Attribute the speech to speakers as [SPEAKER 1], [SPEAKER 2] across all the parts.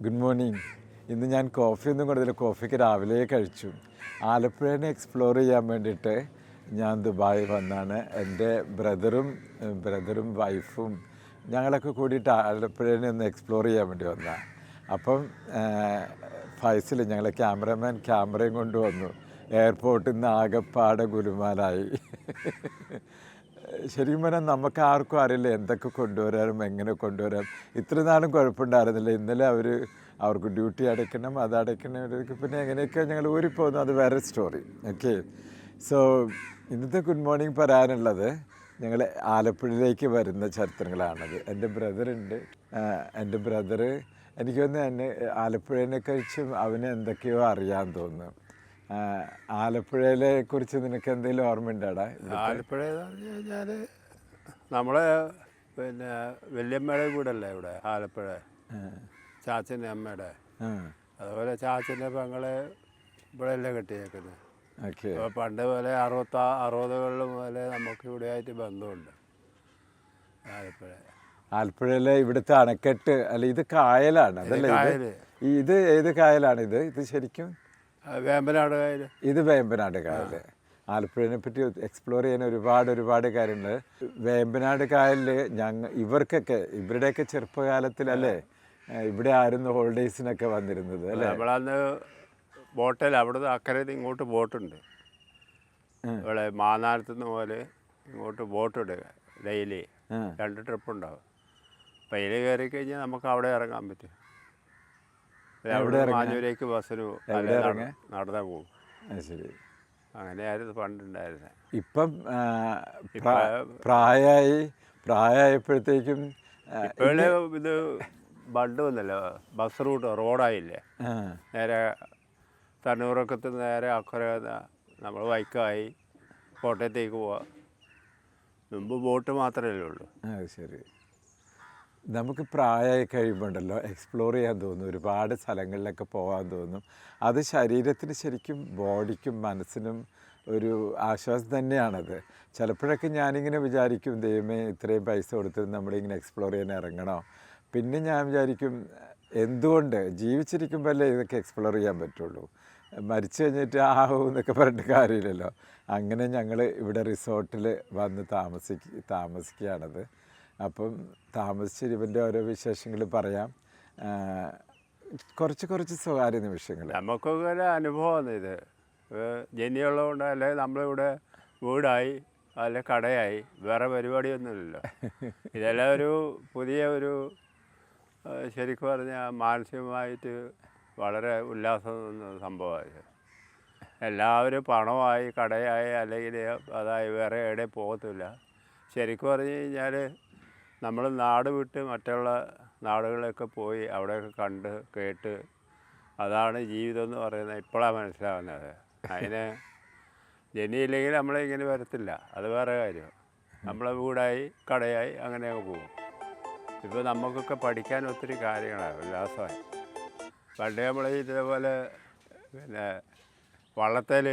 [SPEAKER 1] Good morning. ഇന്ന് ഞാൻ കോഫിയൊന്നും കൊടുത്തില്ല, കോഫിക്ക് രാവിലെ കഴിച്ചു. ആലപ്പുഴനെ എക്സ്പ്ലോർ ചെയ്യാൻ വേണ്ടിയിട്ട് ഞാൻ ദുബായ് വന്നാണ്. എൻ്റെ ബ്രദറും വൈഫും ഞങ്ങളൊക്കെ കൂടിയിട്ട് ആലപ്പുഴനെ ഒന്ന് എക്സ്പ്ലോർ ചെയ്യാൻ വേണ്ടി വന്നതാണ്. അപ്പം ഫൈസൽ ഞങ്ങളെ ക്യാമറമാൻ ക്യാമറയും കൊണ്ടുവന്നു. എയർപോർട്ടിൽ നിന്ന് ആകെപ്പാടെ ഗുലുമാലായി. ശരിക്കും പറഞ്ഞാൽ നമുക്ക് ആർക്കും അറിയില്ല എന്തൊക്കെ കൊണ്ടുവരാനും എങ്ങനെ കൊണ്ടുവരാം. ഇത്ര നാളും കുഴപ്പമുണ്ടായിരുന്നില്ല. ഇന്നലെ അവർക്ക് ഡ്യൂട്ടി അടയ്ക്കണം, അത് അടയ്ക്കണം, പിന്നെ എങ്ങനെയൊക്കെ ഞങ്ങൾ ഊരിപ്പോകുന്നു, അത് വേറെ സ്റ്റോറി. ഓക്കെ, സോ ഇന്നത്തെ ഗുഡ് മോർണിംഗ് പറയാനുള്ളത് ഞങ്ങൾ ആലപ്പുഴയിലേക്ക് വരുന്ന ചരിത്രങ്ങളാണത്. എൻ്റെ ബ്രദറുണ്ട്. എൻ്റെ ബ്രദറ് എനിക്ക് തോന്നുന്നു എന്നെ ആലപ്പുഴയെ കഴിച്ചും അവന് എന്തൊക്കെയോ അറിയാൻ തോന്നുന്നു. ആലപ്പുഴയിലെ കുറിച്ച് നിനക്ക് എന്തെങ്കിലും ഓർമ്മയുണ്ടാടാ?
[SPEAKER 2] ആലപ്പുഴ എന്ന് പറഞ്ഞു കഴിഞ്ഞാൽ നമ്മളെ പിന്നെ വല്യമ്മയുടെ വീടല്ലേ ഇവിടെ ആലപ്പുഴ, ചാച്ചൻ്റെ അമ്മയുടെ. അതുപോലെ ചാച്ചൻ്റെ പെങ്ങളെ ഇവിടെ അല്ലേ കെട്ടിയേക്കുന്നത്.
[SPEAKER 1] ഓക്കെ,
[SPEAKER 2] അപ്പോൾ പണ്ട് പോലെ 60 മുതലേ നമുക്ക് ഇവിടെയായിട്ട് ബന്ധമുണ്ട്
[SPEAKER 1] ആലപ്പുഴയിലെ ഇവിടുത്തെ അണക്കെട്ട് അല്ല, ഇത് കായലാണ് അതല്ലേ? ഇത് ഏത് കായലാണ്? ഇത് ശരിക്കും
[SPEAKER 2] വേമ്പനാട് കായൽ.
[SPEAKER 1] ഇത് വേമ്പനാട് കായൽ. ആലപ്പുഴയെ പറ്റി എക്സ്പ്ലോർ ചെയ്യാൻ ഒരുപാട് കാര്യങ്ങൾ. വേമ്പനാട് കായലിൽ ഇവരുടെയൊക്കെ ചെറുപ്പകാലത്തിലല്ലേ ഇവിടെ ആയിരുന്നു ഹോളിഡേയ്സിനൊക്കെ വന്നിരുന്നത് അല്ലേ?
[SPEAKER 2] നമ്മളന്ന് ബോട്ടിൽ അവിടുന്ന് അക്കരെ ഇങ്ങോട്ട് ബോട്ടുണ്ട്. ഇവിടെ മാന്നാനത്തുനിന്ന് പോലെ ഇങ്ങോട്ട് ബോട്ടുണ്ട്. ഡെയിലി 2 ട്രിപ്പ് ഉണ്ടാവും. അപ്പോൾ അതിൽ കയറി കഴിഞ്ഞാൽ നമുക്ക് അവിടെ ഇറങ്ങാൻ പറ്റും. അവിടെ മാഞ്ഞൂരേക്ക് ബസ്സിന് നടന്നാ പോകും.
[SPEAKER 1] ശരി,
[SPEAKER 2] അങ്ങനെയായിരുന്നു പണ്ടുണ്ടായിരുന്നത്.
[SPEAKER 1] ഇപ്പം പ്രായമായപ്പോഴത്തേക്കും
[SPEAKER 2] ഇപ്പോഴേ ഇത് ബണ്ട് വന്നല്ലോ, ബസ് റോഡായില്ലേ. നേരെ തണ്ണൂറൊക്കത്ത് നേരെ അക്കരെ നമ്മൾ ബൈക്കായി കോട്ടയത്തേക്ക് പോവാം. മുമ്പ് ബോട്ട് മാത്രമല്ലേ ഉള്ളൂ.
[SPEAKER 1] ശരി, നമുക്ക് പ്രായമായി കഴിയുമ്പോണ്ടല്ലോ എക്സ്പ്ലോർ ചെയ്യാൻ തോന്നും, ഒരുപാട് സ്ഥലങ്ങളിലൊക്കെ പോകാൻ തോന്നും. അത് ശരീരത്തിന് ശരിക്കും ബോഡിക്കും മനസ്സിനും ഒരു ആശ്വാസം തന്നെയാണത്. ചിലപ്പോഴൊക്കെ ഞാനിങ്ങനെ വിചാരിക്കും, ദൈവമേ ഇത്രയും പൈസ കൊടുത്ത് നമ്മളിങ്ങനെ എക്സ്പ്ലോർ ചെയ്യാൻ ഇറങ്ങണോ? പിന്നെ ഞാൻ വിചാരിക്കും, എന്തുകൊണ്ട് ജീവിച്ചിരിക്കുമ്പോൾ അല്ലേ ഇതൊക്കെ എക്സ്പ്ലോർ ചെയ്യാൻ പറ്റുള്ളൂ, മരിച്ചു കഴിഞ്ഞിട്ട് എന്നൊക്കെ പറഞ്ഞിട്ട് കാര്യമില്ലല്ലോ. അങ്ങനെ ഞങ്ങൾ ഇവിടെ റിസോർട്ടിൽ വന്ന് താമസിക്കുകയാണത്. അപ്പം താമസിച്ച് ഇവൻ്റെ ഓരോ വിശേഷങ്ങൾ പറയാം. കുറച്ച് സ്വകാര്യ നിമിഷങ്ങൾ
[SPEAKER 2] നമുക്കൊക്കെ ഒരു അനുഭവമാണ് ഇത്. ജനിയുള്ളതുകൊണ്ട് അല്ലെ നമ്മളിവിടെ വീടായി അല്ലെ കടയായി, വേറെ പരിപാടിയൊന്നുമില്ലല്ലോ. ഇതെല്ലാം ഒരു പുതിയ ശരിക്കും പറഞ്ഞാൽ മാനസികമായിട്ട് വളരെ ഉല്ലാസം സംഭവമായി. എല്ലാവരും പണമായി കടയായി അല്ലെങ്കിൽ അതായി വേറെ എവിടെ പോകത്തില്ല. ശരിക്കും പറഞ്ഞു കഴിഞ്ഞാൽ നമ്മൾ നാട് വിട്ട് മറ്റുള്ള നാടുകളിലൊക്കെ പോയി അവിടെയൊക്കെ കണ്ട് കേട്ട്, അതാണ് ജീവിതം എന്ന് പറയുന്നത്. ഇപ്പോഴാണ് മനസ്സിലാവുന്നത്. അതിന് ജനിയില്ലെങ്കിൽ നമ്മളിങ്ങനെ വരത്തില്ല, അത് വേറെ കാര്യം. നമ്മളെ വീടായി കടയായി അങ്ങനെയൊക്കെ പോകും. ഇപ്പോൾ നമുക്കൊക്കെ പഠിക്കാൻ ഒത്തിരി കാര്യങ്ങളാണ്, ഉല്ലാസമായി. പണ്ട് നമ്മൾ ഇതേപോലെ പിന്നെ വള്ളത്തേൽ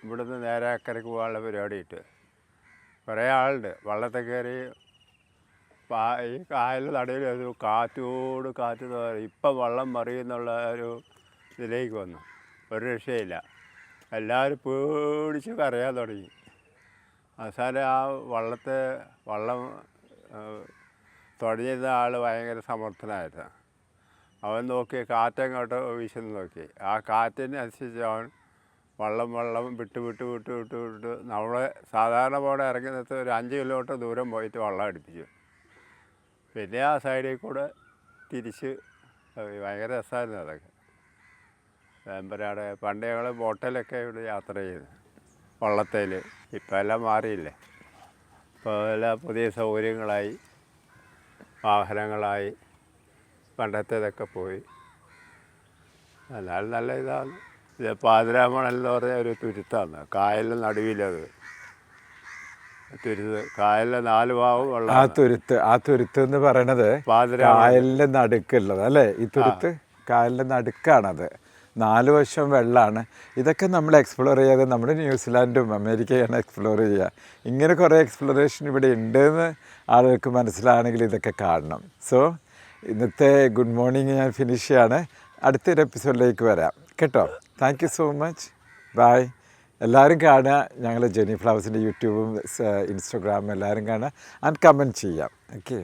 [SPEAKER 2] ഇവിടുന്ന് നേരെ അക്കരയ്ക്ക് പോകാനുള്ള പരിപാടി ഇട്ട് കുറേ ആളുണ്ട്. വള്ളത്തിൽ കയറി ഈ കായലിൽ നടുവിൽ ഒരു കാറ്റ് ഇപ്പം വള്ളം മറിയുന്നുള്ള ഒരു ഇതിലേക്ക് വന്നു. ഒരു രക്ഷയില്ല, എല്ലാവരും പേടിച്ച് കരയാൻ തുടങ്ങി. അവസാനം ആ വള്ളം തുടങ്ങിയിരുന്ന ആൾ ഭയങ്കര സമർത്ഥനായിരുന്നു. അവൻ നോക്കി കാറ്റങ്ങോട്ട് വീശുന്നു നോക്കി. ആ കാറ്റിനനുസരിച്ച് അവൻ വള്ളം വിട്ട് നമ്മളെ സാധാരണ പോലെ ഇറങ്ങി നിർത്തി ഒരു 5 കിലോമീറ്റർ ദൂരം പോയിട്ട് വള്ളം അടുപ്പിച്ചു. പിന്നെ ആ സൈഡിൽ കൂടെ തിരിച്ച് ഭയങ്കര രസമായിരുന്നു അതൊക്കെ. വേമ്പനാട് പണ്ട് ഞങ്ങൾ ബോട്ടിലൊക്കെ ഇവിടെ യാത്ര ചെയ്തു, വള്ളത്തേൽ. ഇപ്പം എല്ലാം മാറിയില്ലേ. ഇപ്പോൾ എല്ലാം പുതിയ സൗകര്യങ്ങളായി, വാഹനങ്ങളായി, പണ്ടത്തേതൊക്കെ പോയി. എന്നാലും നല്ല ഇതാണ്. ഇത് പാതിരാമണൽ എന്ന് പറഞ്ഞ ഒരു തുരുത്താണ്, കായലിൻ്റെ നടുവിലത് തുരുത്ത്. കായലിലെ 4 ഭാഗവും വെള്ളം.
[SPEAKER 1] ആ തുരുത്ത് എന്ന് പറയണത് കായലിൻ്റെ നടുക്കുള്ളത് അല്ലേ? ഈ തുരുത്ത് കായലിൻ്റെ നടുക്കാണത്. 4 വശം വെള്ളമാണ്. ഇതൊക്കെ നമ്മൾ എക്സ്പ്ലോർ ചെയ്യാതെ നമ്മുടെ ന്യൂസിലാൻഡും അമേരിക്കയാണ് എക്സ്പ്ലോർ ചെയ്യുക. ഇങ്ങനെ കുറേ എക്സ്പ്ലോറേഷൻ ഇവിടെ ഉണ്ടെന്ന് ആളുകൾക്ക് മനസ്സിലാണെങ്കിൽ ഇതൊക്കെ കാണണം. സോ ഇന്നത്തെ ഗുഡ് മോർണിംഗ് ഞാൻ ഫിനിഷ് ചെയ്യാണ്. അടുത്തൊരു എപ്പിസോഡിലേക്ക് വരാം കേട്ടോ. Thank you so much. Bye. എല്ലാവരും കാണുക, ഞങ്ങൾ ജെനി ഫ്ലവേഴ്സിൻ്റെ യൂട്യൂബും ഇൻസ്റ്റഗ്രാമും എല്ലാവരും കാണുക ആൻഡ് കമൻറ്റ് ചെയ്യാം. ഓക്കെ.